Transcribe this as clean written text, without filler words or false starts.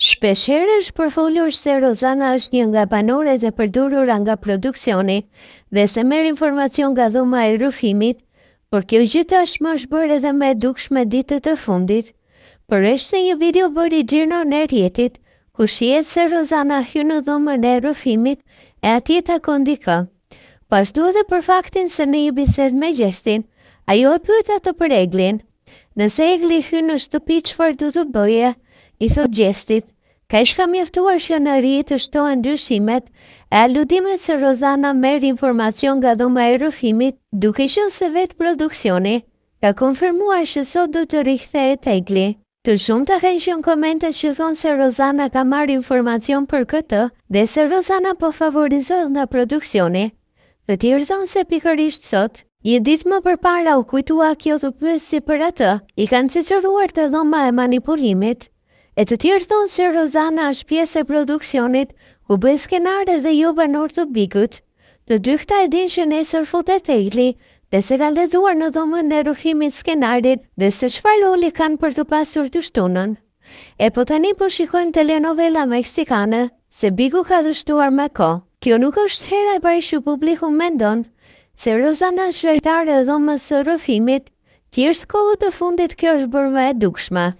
Shpeshherë është përfolur se Rozana është një nga banoret e përdorura nga produksioni dhe se merr informacion nga dhoma e rrëfimit, por kjo gjë tashmë është bërë edhe më e dukshme ditët e fundit, përveç se një video bëri xhiro në rrjetit, ku shihet se Rozana hyn në dhomën e rrëfimit e atje takon dikë. Pashtu edhe për faktin se në një bisedë me Gjeshtin, ajo e pyet atë për Eglin. Nëse Egli hyn në shtëpi, çfarë do të bëje? I thot Gjeshtit. Kaq ka mjaftuar që në rrjet të shtohen ndryshimet e aludimet se Rozana merr informacion nga dhoma e rrëfimit, duke qenë se vetë produksioni ka konfirmuar se sot do të rikthehet Egli. Të shumta kanë qenë komentet që thonë se Rozana ka marrë informacion për këtë dhe se Rozana po favorizohet nga produksioni. Të tjerë thonë se pikërisht sot, një ditë më përpara u kujtua kjo të pyesi për atë, i kanë cicëruar të dhoma e manipulimit. E të tjerë thonë se Rozana është pjesë e produksionit, ku bëj skenare dhe jo banor të Bigut. Të dy këta e din që nesër futet Egli, dhe se kanë lexuar në dhomën e rrëfimit skenarin dhe se çfarë roli kanë për të pasur të shtunën. E po tani po shikojmë telenovela meksikane, se Bigu ka dështuar me kohë. Kjo nuk është hera e parë që publiku mendon se Rozana është lojtare e dhomës së rrëfimit, thjesht kohët e fundit kjo është bërë më e dukshme.